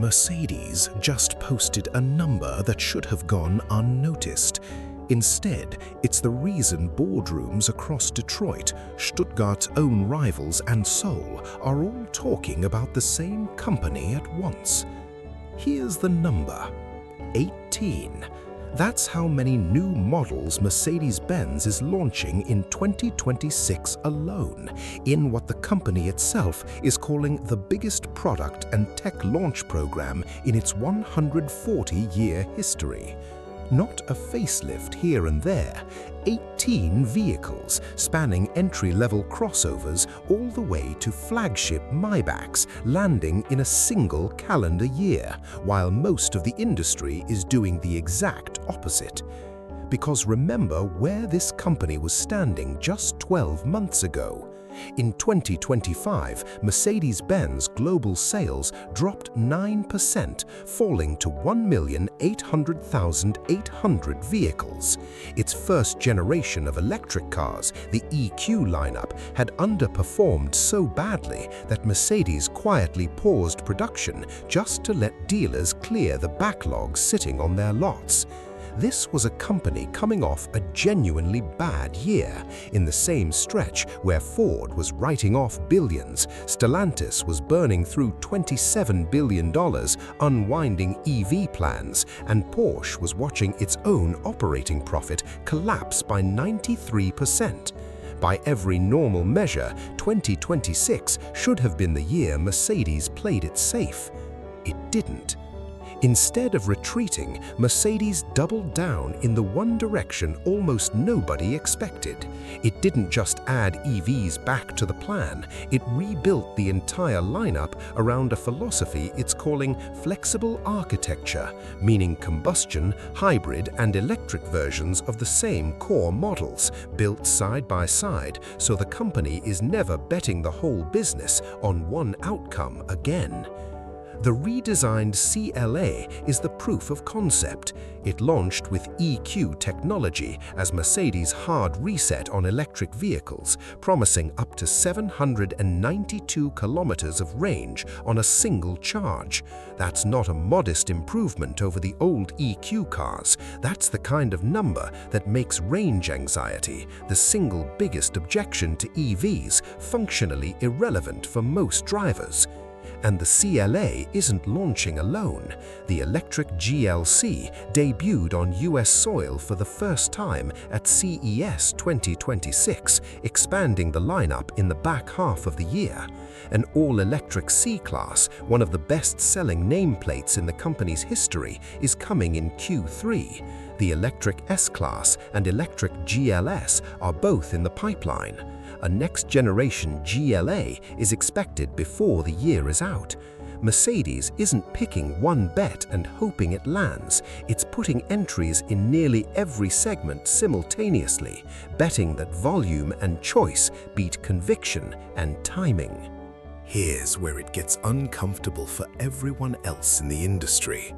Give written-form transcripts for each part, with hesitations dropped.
Mercedes just posted a number that should have gone unnoticed. Instead, it's the reason boardrooms across Detroit, Stuttgart's own rivals, and Seoul are all talking about the same company at once. Here's the number: 18. That's how many new models Mercedes-Benz is launching in 2026 alone, in what the company itself is calling the biggest product and tech launch program in its 140-year history. Not a facelift here and there, 18 vehicles spanning entry-level crossovers all the way to flagship Maybachs landing in a single calendar year, while most of the industry is doing the exact opposite. Because remember where this company was standing just 12 months ago. In 2025, Mercedes-Benz global sales dropped 9%, falling to 1,800,800 vehicles. Its first generation of electric cars, the EQ lineup, had underperformed so badly that Mercedes quietly paused production just to let dealers clear the backlog sitting on their lots. This was a company coming off a genuinely bad year. In the same stretch where Ford was writing off billions, Stellantis was burning through $27 billion unwinding EV plans, and Porsche was watching its own operating profit collapse by 93%. By every normal measure, 2026 should have been the year Mercedes played it safe. It didn't. Instead of retreating, Mercedes doubled down in the one direction almost nobody expected. It didn't just add EVs back to the plan, it rebuilt the entire lineup around a philosophy it's calling flexible architecture, meaning combustion, hybrid, and electric versions of the same core models, built side by side, so the company is never betting the whole business on one outcome again. The redesigned CLA is the proof of concept. It launched with EQ technology as Mercedes' hard reset on electric vehicles, promising up to 792 kilometers of range on a single charge. That's not a modest improvement over the old EQ cars. That's the kind of number that makes range anxiety, the single biggest objection to EVs, functionally irrelevant for most drivers. And the CLA isn't launching alone. The electric GLC debuted on US soil for the first time at CES 2026, expanding the lineup in the back half of the year. An all-electric C-Class, one of the best-selling nameplates in the company's history, is coming in Q3. The electric S-Class and electric GLS are both in the pipeline. A next-generation GLA is expected before the year is out. Mercedes isn't picking one bet and hoping it lands. It's putting entries in nearly every segment simultaneously, betting that volume and choice beat conviction and timing. Here's where it gets uncomfortable for everyone else in the industry.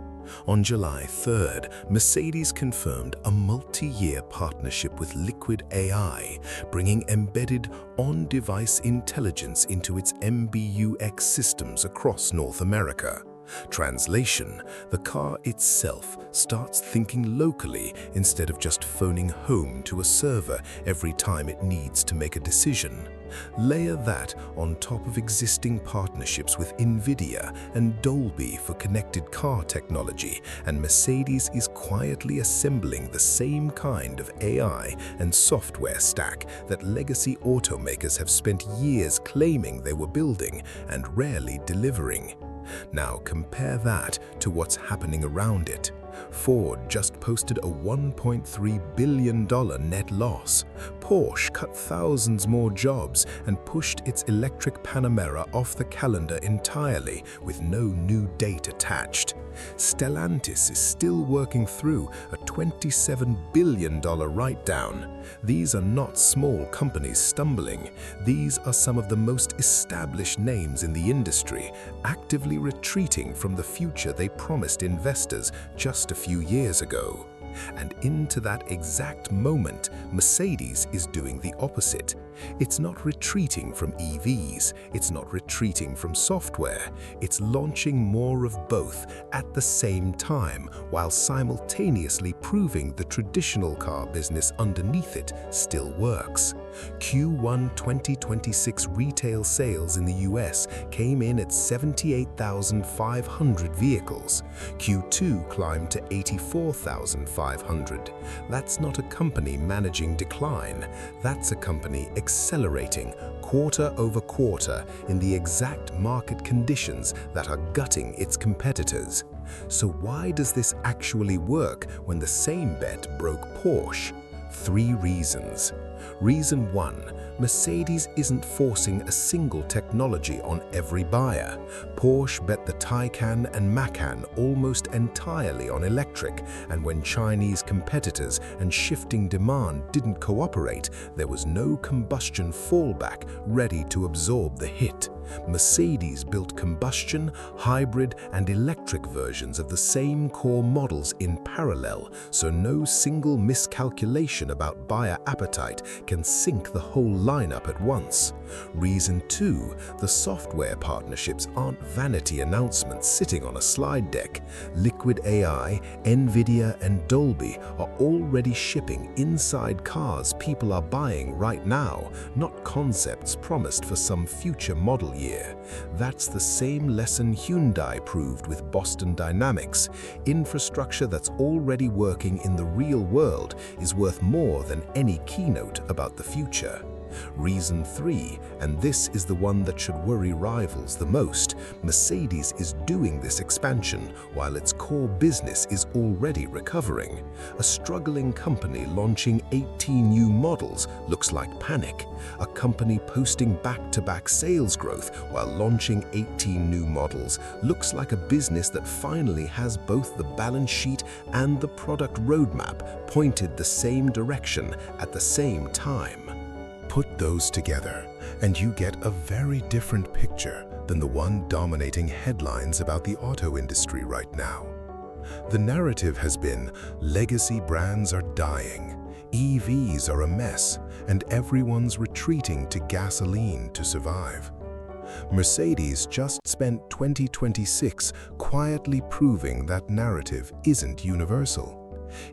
On July 3rd, Mercedes confirmed a multi-year partnership with Liquid AI, bringing embedded on-device intelligence into its MBUX systems across North America. Translation: the car itself starts thinking locally instead of just phoning home to a server every time it needs to make a decision. Layer that on top of existing partnerships with Nvidia and Dolby for connected car technology, and Mercedes is quietly assembling the same kind of AI and software stack that legacy automakers have spent years claiming they were building and rarely delivering. Now compare that to what's happening around it. Ford just posted a $1.3 billion net loss. Porsche cut thousands more jobs and pushed its electric Panamera off the calendar entirely with no new date attached. Stellantis is still working through a $27 billion write-down. These are not small companies stumbling. These are some of the most established names in the industry, actively retreating from the future they promised investors just a few years ago. And into that exact moment, Mercedes is doing the opposite. It's not retreating from EVs, it's not retreating from software, it's launching more of both at the same time, while simultaneously proving the traditional car business underneath it still works. Q1 2026 retail sales in the US came in at 78,500 vehicles. Q2 climbed to 84,500. That's not a company managing decline. That's a company accelerating quarter over quarter in the exact market conditions that are gutting its competitors. So why does this actually work when the same bet broke Porsche? 3 reasons. Reason 1, Mercedes isn't forcing a single technology on every buyer. Porsche bet the Taycan and Macan almost entirely on electric, and when Chinese competitors and shifting demand didn't cooperate, there was no combustion fallback ready to absorb the hit. Mercedes built combustion, hybrid, and electric versions of the same core models in parallel, so no single miscalculation about buyer appetite can sink the whole lineup at once. Reason 2, the software partnerships aren't vanity announcements sitting on a slide deck. Liquid AI, Nvidia, and Dolby are already shipping inside cars people are buying right now, not concepts promised for some future model year. That's the same lesson Hyundai proved with Boston Dynamics. Infrastructure that's already working in the real world is worth more than any keynote about the future. Reason 3, and this is the one that should worry rivals the most, Mercedes is doing this expansion while its core business is already recovering. A struggling company launching 18 new models looks like panic. A company posting back-to-back sales growth while launching 18 new models looks like a business that finally has both the balance sheet and the product roadmap pointed the same direction at the same time. Put those together, and you get a very different picture than the one dominating headlines about the auto industry right now. The narrative has been, legacy brands are dying, EVs are a mess, and everyone's retreating to gasoline to survive. Mercedes just spent 2026 quietly proving that narrative isn't universal.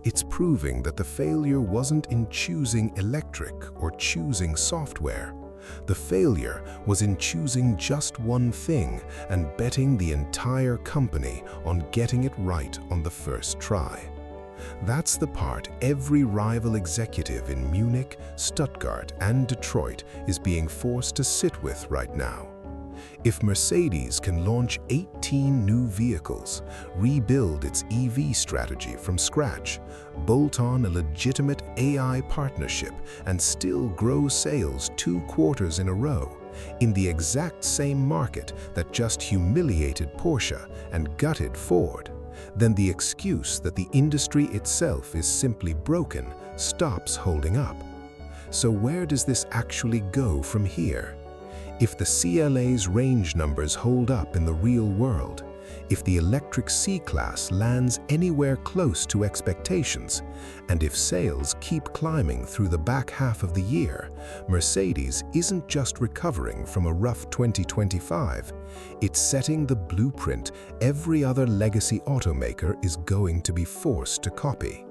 It's proving that the failure wasn't in choosing electric or choosing software. The failure was in choosing just one thing and betting the entire company on getting it right on the first try. That's the part every rival executive in Munich, Stuttgart, and Detroit is being forced to sit with right now. If Mercedes can launch 18 new vehicles, rebuild its EV strategy from scratch, bolt on a legitimate AI partnership, and still grow sales 2 quarters in a row, in the exact same market that just humiliated Porsche and gutted Ford, then the excuse that the industry itself is simply broken stops holding up. So where does this actually go from here? If the CLA's range numbers hold up in the real world, if the electric C-Class lands anywhere close to expectations, and if sales keep climbing through the back half of the year, Mercedes isn't just recovering from a rough 2025, it's setting the blueprint every other legacy automaker is going to be forced to copy.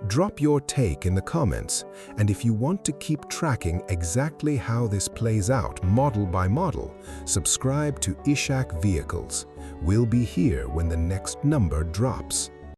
Drop your take in the comments, and if you want to keep tracking exactly how this plays out model by model, subscribe to Ishak Vehicles. We'll be here when the next number drops.